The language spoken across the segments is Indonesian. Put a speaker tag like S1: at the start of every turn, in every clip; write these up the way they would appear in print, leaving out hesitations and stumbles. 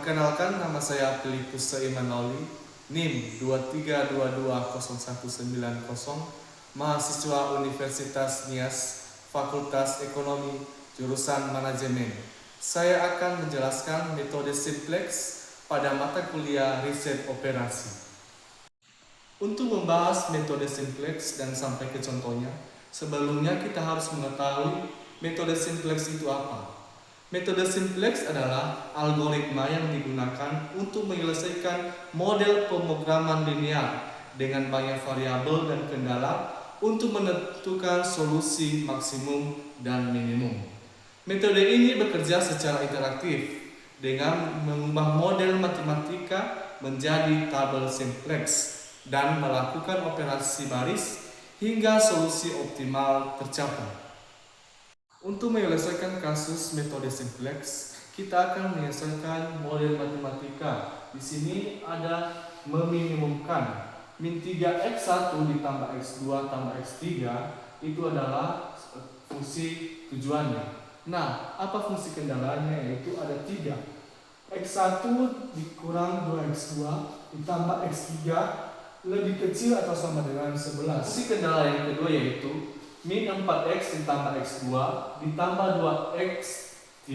S1: Perkenalkan, nama saya Filipus Saimanoli, NIM 23220190, mahasiswa Universitas Nias, Fakultas Ekonomi, jurusan Manajemen. Saya akan menjelaskan metode simplex pada mata kuliah riset operasi. Untuk membahas metode simplex dan sampai ke contohnya, sebelumnya kita harus mengetahui metode simplex itu apa. Metode simplex adalah algoritma yang digunakan untuk menyelesaikan model pemrograman linear dengan banyak variabel dan kendala untuk menentukan solusi maksimum dan minimum. Metode ini bekerja secara interaktif dengan mengubah model matematika menjadi tabel simplex dan melakukan operasi baris hingga solusi optimal tercapai. Untuk menyelesaikan kasus metode simplex, kita akan menyelesaikan model matematika. Di sini ada meminimumkan min 3x1 ditambah x2 tambah x3 itu adalah fungsi tujuannya. Nah, apa fungsi kendalanya? Yaitu ada 3. x1 dikurang 2x2 ditambah x3 lebih kecil atau sama dengan 11. Fungsi kendala yang kedua yaitu min 4x ditambah x2 ditambah 2x3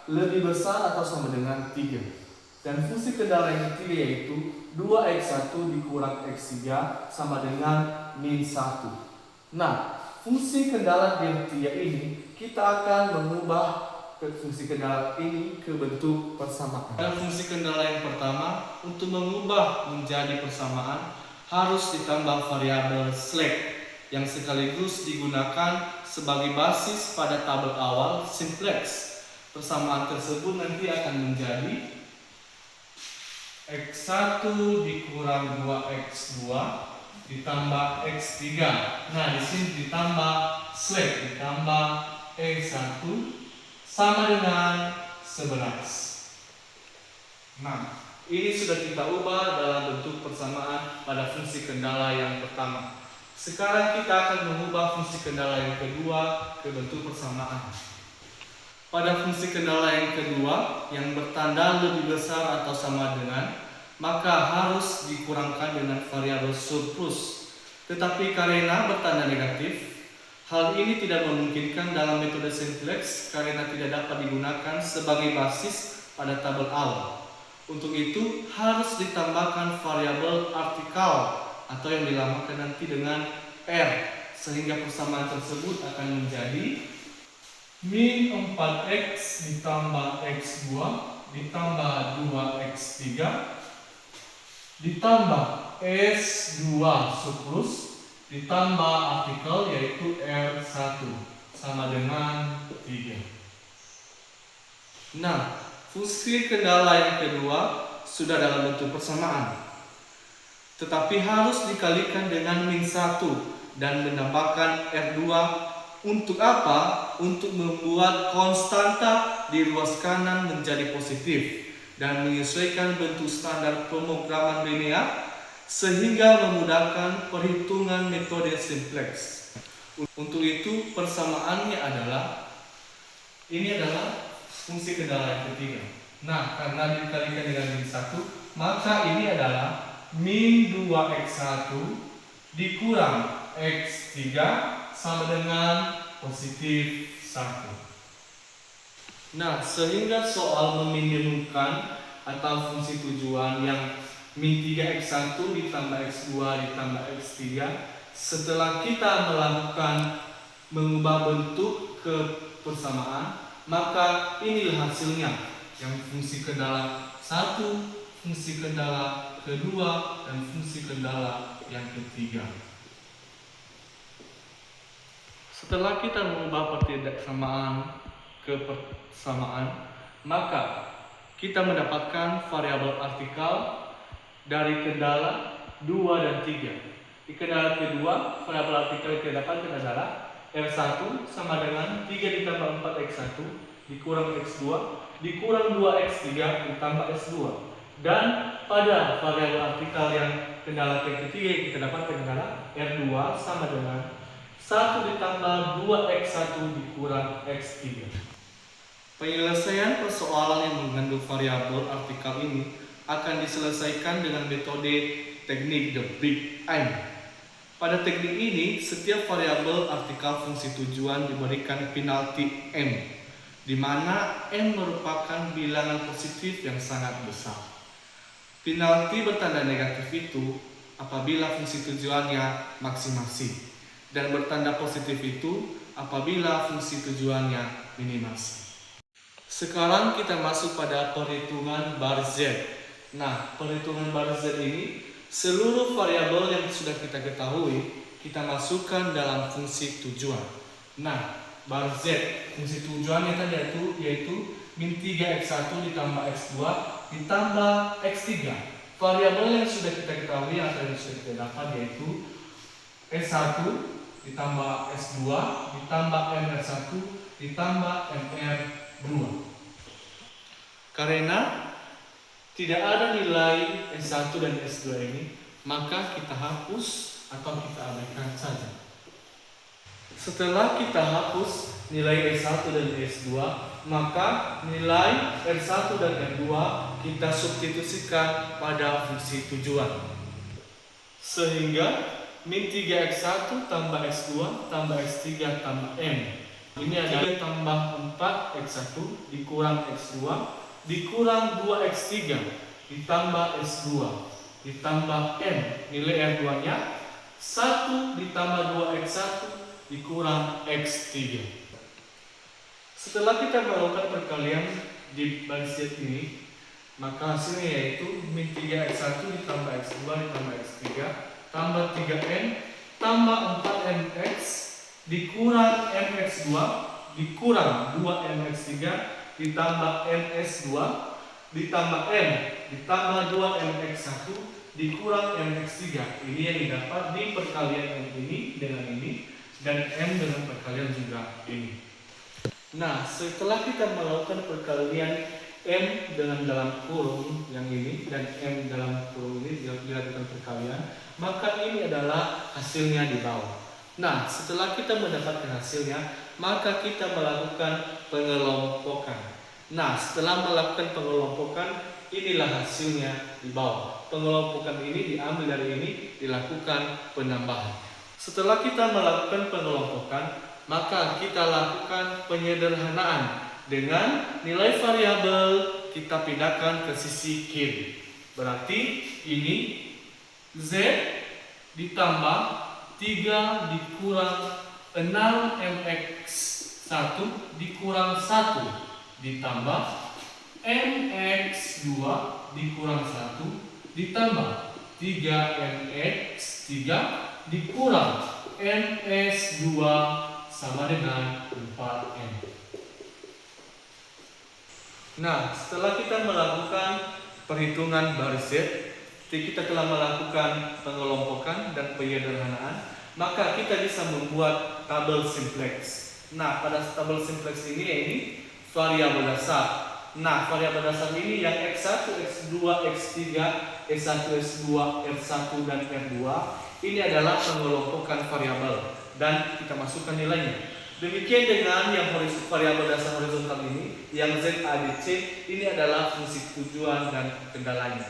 S1: lebih besar atau sama dengan 3. Dan fungsi kendala yang ketiga yaitu 2x1 dikurang x3 sama dengan min 1. Nah, fungsi kendala yang ketiga ini kita akan mengubah fungsi kendala ini ke bentuk persamaan. Dan fungsi kendala yang pertama, untuk mengubah menjadi persamaan harus ditambah variabel slack yang sekaligus digunakan sebagai basis pada tabel awal simplex. Persamaan tersebut nanti akan menjadi x1 dikurang 2x2 ditambah x3. Nah, di sini ditambah slack ditambah x1 sama dengan 11. Nah, ini sudah kita ubah dalam bentuk persamaan pada fungsi kendala yang pertama. Sekarang kita akan mengubah fungsi kendala yang kedua ke bentuk persamaan. Pada fungsi kendala yang kedua yang bertanda lebih besar atau sama dengan, maka harus dikurangkan dengan variabel surplus. Tetapi karena bertanda negatif, hal ini tidak memungkinkan dalam metode simplex karena tidak dapat digunakan sebagai basis pada tabel awal. Untuk itu harus ditambahkan variabel artikal atau yang dinamakan nanti dengan R, sehingga persamaan tersebut akan menjadi min 4x ditambah x2 ditambah 2x3 ditambah s2 surplus ditambah artikel yaitu R1 sama dengan 3. Nah, fungsi kendala yang kedua sudah dalam bentuk persamaan, tetapi harus dikalikan dengan min 1 dan menambahkan R2. Untuk apa? Untuk membuat konstanta di ruas kanan menjadi positif dan menyesuaikan bentuk standar pemrograman linear sehingga memudahkan perhitungan metode simplex. Untuk itu persamaannya adalah, ini adalah fungsi kendala yang ketiga. Nah, karena dikalikan dengan min 1, maka ini adalah min 2x1 dikurang x3 sama dengan positif 1. Nah, sehingga soal meminimumkan atau fungsi tujuan yang min 3x1 ditambah x2 ditambah x3, setelah kita melakukan mengubah bentuk ke persamaan, maka inilah hasilnya, yang fungsi kendala 1, fungsi kendala kedua, dan fungsi kendala yang ketiga. Setelah kita mengubah pertidaksamaan ke persamaan, maka kita mendapatkan variabel artikal dari kendala 2 dan 3. Di kendala kedua, variabel artikel yang kita dapatkan adalah R1 sama dengan 3 ditambah 4x1 dikurang x2 dikurang 2x3 ditambah s2. Dan pada variabel artikel yang kendala yang ketiga yang kita dapatkan adalah R2 sama dengan 1 ditambah 2x1 dikurang x3. Penyelesaian persoalan yang mengandung variabel artikal ini akan diselesaikan dengan metode teknik the Big M. Pada teknik ini, setiap variabel artikal fungsi tujuan diberikan penalti M, di mana M merupakan bilangan positif yang sangat besar. Penalti bertanda negatif itu apabila fungsi tujuannya maksimasi, dan bertanda positif itu apabila fungsi tujuannya minimasi. Sekarang kita masuk pada perhitungan bar Z. Nah, perhitungan bar Z ini seluruh variabel yang sudah kita ketahui kita masukkan dalam fungsi tujuan. Nah, bar Z fungsi tujuannya tadi yaitu min 3x1 ditambah x2 ditambah x3. Variabel yang sudah kita ketahui atau yang sudah kita dapat yaitu S1 ditambah S2 ditambah MR1 ditambah MR2. Karena tidak ada nilai S1 dan S2 ini, maka kita hapus atau kita abaikan saja. Setelah kita hapus nilai S1 dan S2, maka nilai R1 dan R2 kita substitusikan pada fungsi tujuan. Sehingga min 3x1 tambah x2 tambah x3 tambah m. Ini adalah tambah 4x1 dikurang x2 dikurang 2x3 ditambah s2 ditambah m. Nilai R2 nya 1 ditambah 2x1 dikurang x3. Setelah kita melakukan perkalian di baris Z ini, maka hasilnya yaitu min 3x1 ditambah x2 ditambah x3 tambah 3n tambah 4mx dikurang mx2 dikurang 2mx3 ditambah ms2 ditambah m ditambah 2mx1 dikurang mx3. Ini yang didapat di perkalian yang ini dengan ini dan m dengan perkalian juga ini. Nah, setelah kita melakukan perkalian M dengan dalam kurung yang ini dan M dalam kurung ini dilakukan perkalian, maka ini adalah hasilnya di bawah. Nah, setelah kita mendapatkan hasilnya, maka kita melakukan pengelompokan. Nah, setelah melakukan pengelompokan, inilah hasilnya di bawah. Pengelompokan ini diambil dari ini, dilakukan penambahan. Setelah kita melakukan pengelompokan, maka kita lakukan penyederhanaan dengan nilai variabel kita pindahkan ke sisi kiri. Berarti ini Z ditambah 3 dikurang 6mx1 dikurang 1 ditambah mx2 dikurang 1 ditambah 3mx3 dikurang ms2 sama dengan 4m. Nah, setelah kita melakukan perhitungan baris Z, kita telah melakukan pengelompokan dan penyederhanaan, maka kita bisa membuat tabel simplex. Nah, pada tabel simplex ini variabel dasar. Nah, variabel dasar ini yang x1, x2, x3, s1, s2, r1 dan r2 ini adalah pengelompokan variabel dan kita masukkan nilainya. Demikian dengan yang variabel dasar horizontal ini, yang Z, A, B, C, ini adalah fungsi tujuan dan kendalanya.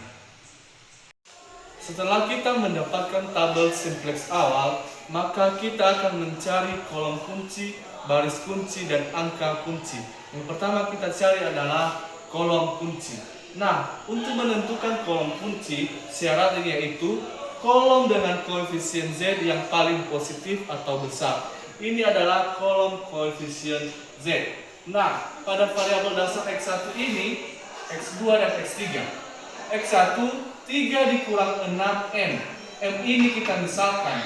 S1: Setelah kita mendapatkan tabel simplex awal, maka kita akan mencari kolom kunci, baris kunci, dan angka kunci. Yang pertama kita cari adalah kolom kunci. Nah, untuk menentukan kolom kunci, syaratnya yaitu kolom dengan koefisien Z yang paling positif atau besar. Ini adalah kolom koefisien Z. Nah, pada variabel dasar X1 ini, X2 dan X3. X1, 3 dikurang 6M. M ini kita misalkan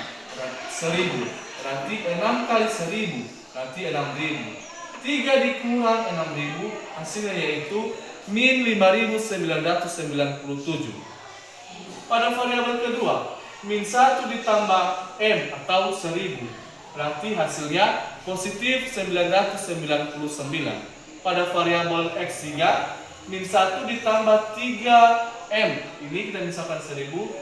S1: 1000. Berarti 6 kali 1000, berarti 6000. 3 dikurang 6000, hasilnya yaitu min 5997. Pada variabel kedua, min 1 ditambah M atau 1000. Berarti hasilnya positif 999. Pada variabel X3, min 1 ditambah 3M. Ini kita misalkan 1000.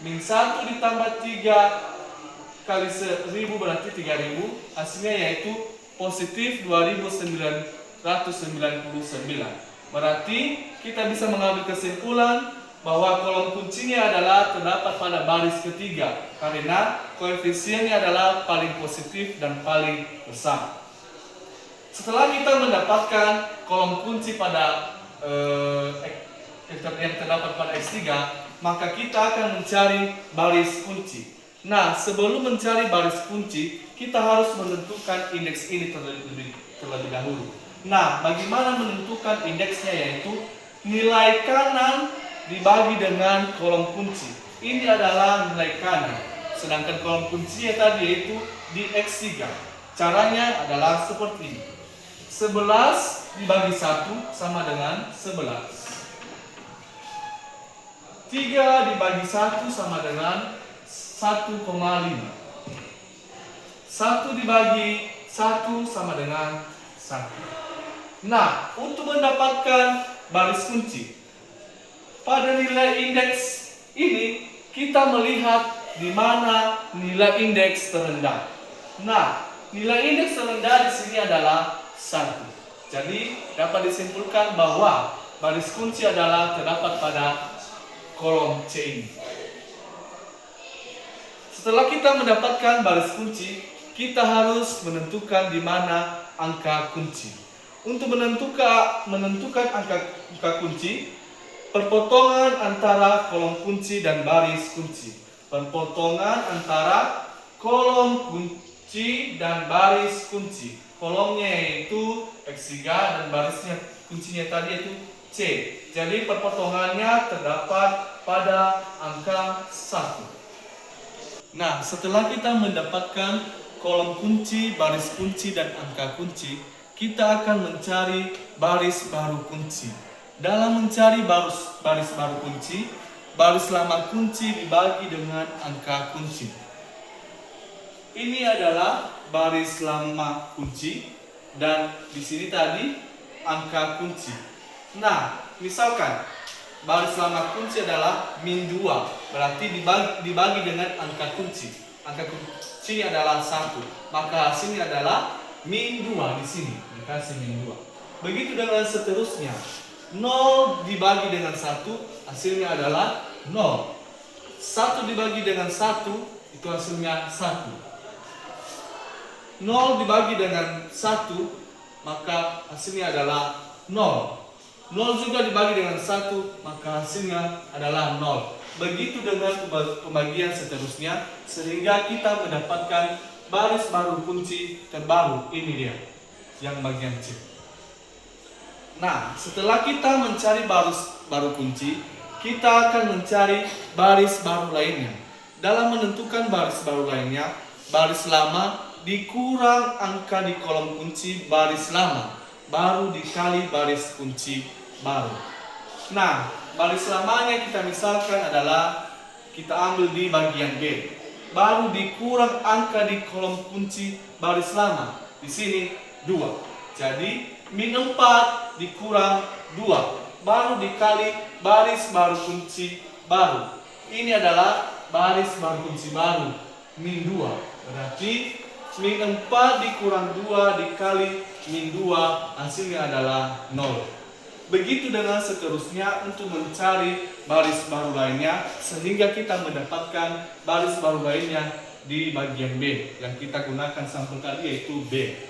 S1: Min 1 ditambah 3 kali 1000 berarti 3000. Hasilnya yaitu positif 2999. Berarti kita bisa mengambil kesimpulan bahwa kolom kuncinya adalah terdapat pada baris ketiga karena koefisiennya adalah paling positif dan paling besar. Setelah kita mendapatkan kolom kunci pada yang terdapat pada X3, maka kita akan mencari baris kunci. Nah, sebelum mencari baris kunci, kita harus menentukan indeks ini terlebih dahulu. Nah, bagaimana menentukan indeksnya, yaitu nilai kanan dibagi dengan kolom kunci. Ini adalah nilai kanan, sedangkan kolom kuncinya tadi yaitu di X3. Caranya adalah seperti ini. 11 dibagi 1 sama dengan 11. 3 dibagi 1 sama dengan 1,5. 1 dibagi 1 sama dengan 1. Nah, untuk mendapatkan baris kunci, pada nilai indeks ini kita melihat di mana nilai indeks terendah. Nah, nilai indeks terendah di sini adalah 1. Jadi dapat disimpulkan bahwa baris kunci adalah terdapat pada kolom C ini. Setelah kita mendapatkan baris kunci, kita harus menentukan di mana angka kunci. Untuk menentukan angka kunci, perpotongan antara kolom kunci dan baris kunci. Perpotongan antara kolom kunci dan baris kunci. Kolomnya yaitu X3 dan barisnya kuncinya tadi yaitu C. Jadi perpotongannya terdapat pada angka 1. Nah, setelah kita mendapatkan kolom kunci, baris kunci, dan angka kunci, kita akan mencari baris baru kunci. Dalam mencari baris baru kunci, baris lama kunci dibagi dengan angka kunci. Ini adalah baris lama kunci dan di sini tadi angka kunci. Nah, misalkan baris lama kunci adalah -2, berarti dibagi dengan angka kunci. Angka kunci adalah 1, maka hasilnya adalah -2 di sini, dikasih -2. Begitu dengan seterusnya. 0 dibagi dengan 1, hasilnya adalah 0. 1 dibagi dengan 1, itu hasilnya 1. 0 dibagi dengan 1, maka hasilnya adalah 0. 0 juga dibagi dengan 1, maka hasilnya adalah 0. Begitu dengan pembagian seterusnya, sehingga kita mendapatkan baris baru kunci terbaru. Ini dia, yang bagian C. Nah, setelah kita mencari baris baru kunci, kita akan mencari baris baru lainnya. Dalam menentukan baris baru lainnya, baris lama dikurang angka di kolom kunci baris lama, baru dikali baris kunci baru. Nah, baris lamanya kita misalkan adalah kita ambil di bagian B, baru dikurang angka di kolom kunci baris lama. Di sini 2. Jadi -4 dikurang 2, baru dikali baris baru kunci baru. Ini adalah baris baru kunci baru, -2. Berarti -4 dikurang 2 dikali -2, hasilnya adalah 0. Begitu dengan seterusnya untuk mencari baris baru lainnya, sehingga kita mendapatkan baris baru lainnya di bagian B yang kita gunakan sampel tadi, yaitu B.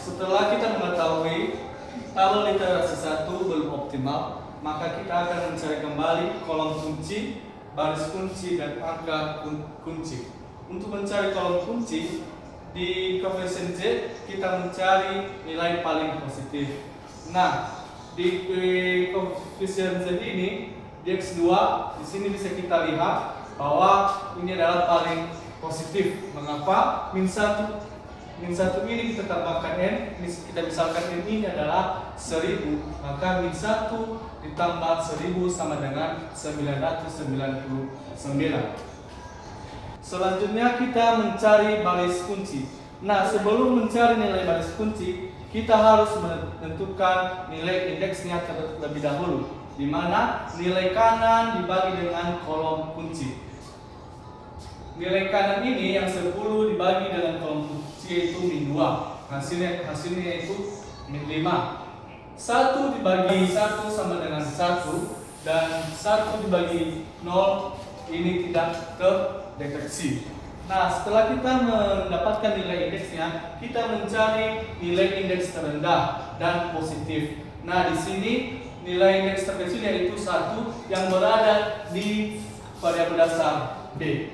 S1: Setelah kita mengetahui tabel literasi 1 belum optimal, maka kita akan mencari kembali kolom kunci, baris kunci, dan angka kunci. Untuk mencari kolom kunci, di koefisien Z kita mencari nilai paling positif. Nah, di koefisien Z ini, di X2, di sini bisa kita lihat bahwa ini adalah paling positif. Mengapa? -1 ini kita tambahkan N, kita misalkan N ini adalah 1000, maka -1 ditambah 1000 sama dengan 999. Selanjutnya kita mencari baris kunci. Nah, sebelum mencari nilai baris kunci, kita harus menentukan nilai indeksnya terlebih dahulu, di mana nilai kanan dibagi dengan kolom kunci. Nilai kanan ini yang 10 dibagi dengan kolom kunci yaitu -2. Hasilnya yaitu min 5. 1 dibagi 1 sama dengan 1, dan 1 dibagi 0 ini tidak terdeteksi. Nah, setelah kita mendapatkan nilai indeksnya, kita mencari nilai indeks terendah dan positif. Nah, di sini nilai indeks terkecil yaitu 1 yang berada di variabel dasar B.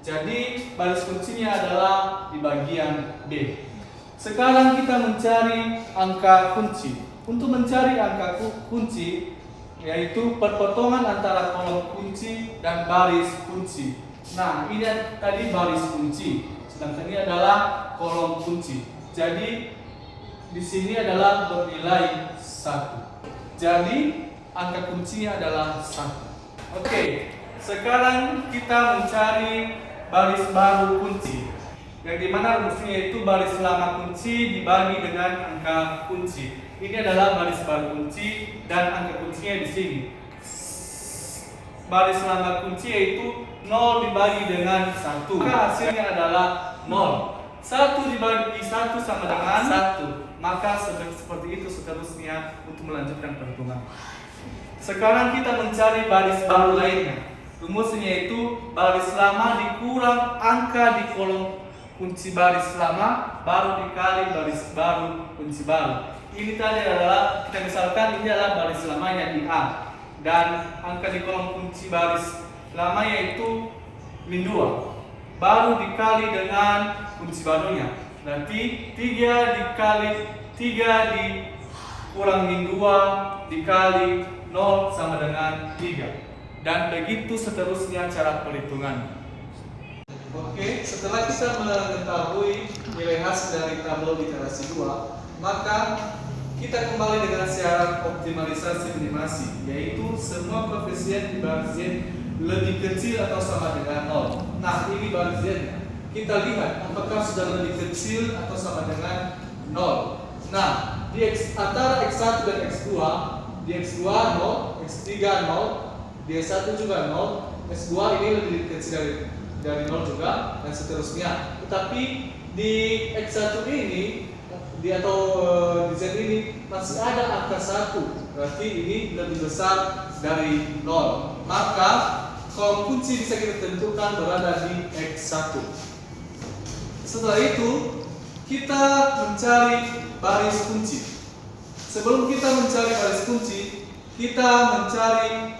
S1: Jadi baris kuncinya adalah di bagian B. Sekarang kita mencari angka kunci. Untuk mencari angka kunci, yaitu perpotongan antara kolom kunci dan baris kunci. Nah, ini tadi baris kunci, sedangkan ini adalah kolom kunci. Jadi di sini adalah bernilai 1. Jadi angka kuncinya adalah 1. Oke, sekarang kita mencari baris baru kunci, yang dimana rumusnya yaitu baris lama kunci dibagi dengan angka kunci. Ini adalah baris baru kunci dan angka kuncinya di sini. Baris lama kunci yaitu 0 dibagi dengan 1. Maka hasilnya adalah 0. 1 dibagi 1 sama dengan 1. Maka seperti itu seterusnya untuk melanjutkan perhitungan. Sekarang kita mencari baris baru lainnya. Rumusnya yaitu baris lama dikurang angka di kolom kunci baris lama baru dikali baris baru kunci baru. Ini tadi adalah, kita misalkan ini adalah baris lamanya di A, dan angka di kolom kunci baris lama yaitu min 2 baru dikali dengan kunci barunya. Berarti 3 dikali 3 dikurang min 2 dikali 0 sama dengan 3. Dan begitu seterusnya cara perhitungan. Oke, setelah kita mengetahui nilai hasil dari tabel literasi 2, maka kita kembali dengan syarat optimalisasi minimasi, yaitu semua koefisien di baris Z lebih kecil atau sama dengan 0. Nah, ini baris Z. Kita lihat apakah sudah lebih kecil atau sama dengan 0. Nah, di antara X1 dan X2, di X2 0, X3 0, di S1 juga 0, S2 ini lebih kecil dari 0 juga, dan seterusnya. Tetapi di X1 ini di Z ini masih ada angka 1, berarti ini lebih besar dari 0. Maka kolom kunci bisa kita tentukan berada di X1. Setelah itu kita mencari baris kunci. Sebelum kita mencari baris kunci, kita mencari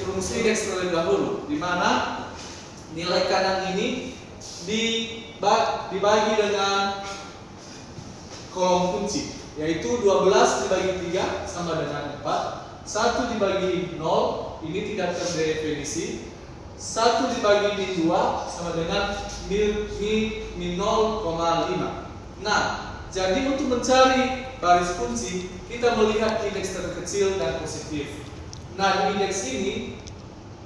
S1: rumus indeks terlebih dahulu, di mana nilai kanan ini dibagi dengan kolom kunci, yaitu 12 dibagi 3 sama dengan 4, 1 dibagi 0 ini tidak terdefinisi, 1 dibagi min 2 sama dengan min 0,5. Nah, jadi untuk mencari baris kunci, kita melihat indeks terkecil dan positif. Nah, di indeks ini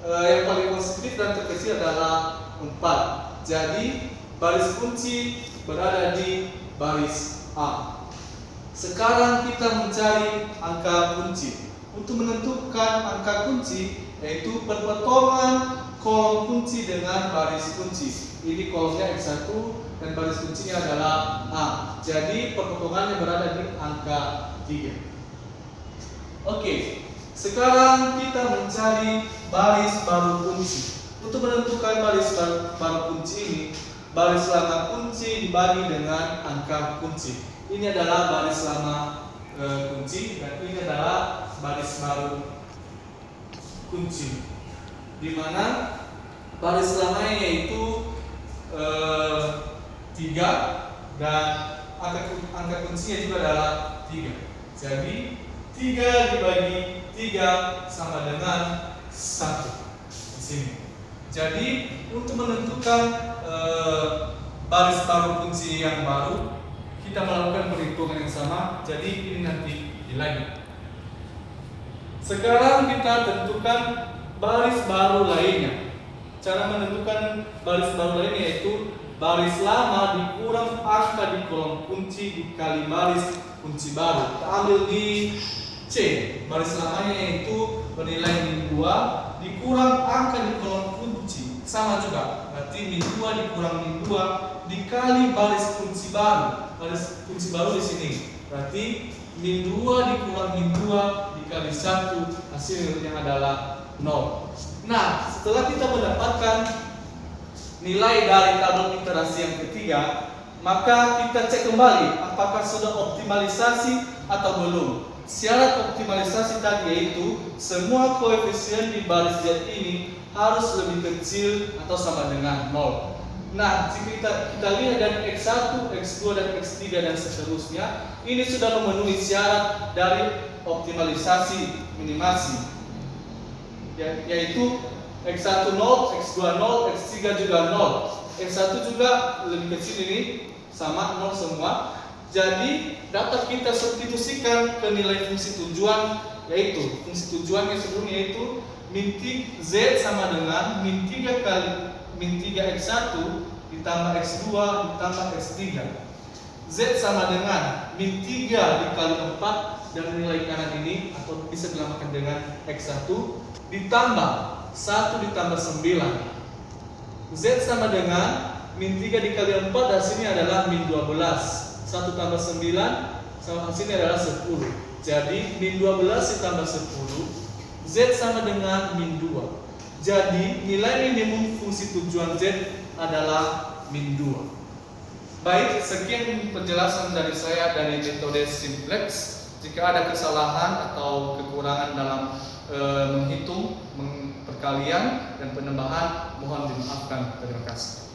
S1: yang paling positif dan terkecil adalah 4. Jadi baris kunci berada di baris A. Sekarang kita mencari angka kunci. Untuk menentukan angka kunci, yaitu perpotongan kolom kunci dengan baris kunci. Ini kolomnya X1 dan baris kuncinya adalah A. Jadi perpotongannya berada di angka 3. Oke, sekarang kita mencari baris baru kunci. Untuk menentukan baris baru kunci ini, baris lama kunci dibagi dengan angka kunci. Ini adalah baris lama kunci, dan ini adalah baris baru kunci, di mana baris lamanya yaitu 3 dan angka kuncinya juga adalah 3. Jadi 3 dibagi 3 sama dengan 1 di sini. Jadi untuk menentukan baris baru kunci yang baru, kita melakukan perhitungan yang sama. Jadi ini nanti nilainya. Sekarang kita tentukan baris baru lainnya. Cara menentukan baris baru lainnya yaitu baris lama dikurang angka di kolom kunci dikali baris kunci baru. Kita ambil di C. Baris lamanya yaitu bernilai min 2 dikurang angka di kolom sama juga, berarti min 2 dikurang min 2 dikali baris kunci baru. ada fungsi baru di sini. Berarti min 2 dikurang min 2 dikali 1, hasilnya adalah 0. Nah, setelah kita mendapatkan nilai dari tabel iterasi yang ketiga, maka kita cek kembali apakah sudah optimalisasi atau belum. Syarat optimalisasi tadi yaitu semua koefisien di baris Z ini harus lebih kecil atau sama dengan 0. Nah, jika kita lihat dari X1, X2, dan X3 dan seterusnya, ini sudah memenuhi syarat dari optimalisasi minimasi, yaitu X1 0, X2 0, X3 juga 0. X1 juga lebih kecil ini, sama 0 semua. Jadi dapat kita substitusikan ke nilai fungsi tujuan, yaitu fungsi tujuan yang sebelumnya yaitu min Z sama dengan min 3 kali min 3 X1 ditambah X2 ditambah X3. Z sama dengan min 3 dikali 4, dan nilai kanan ini atau bisa dilambangkan dengan X1 ditambah 1 ditambah 9. Z sama dengan min 3 dikali 4, dan sini adalah min 12. 1 tambah 9 sama sini adalah 10. Jadi min 12 ditambah 10, Z sama dengan min 2. Jadi nilai minimum fungsi tujuan Z adalah min 2. Baik, sekian penjelasan dari saya dari metode simplex. Jika ada kesalahan atau kekurangan dalam menghitung, perkalian, dan penambahan, mohon dimaafkan. Terima kasih.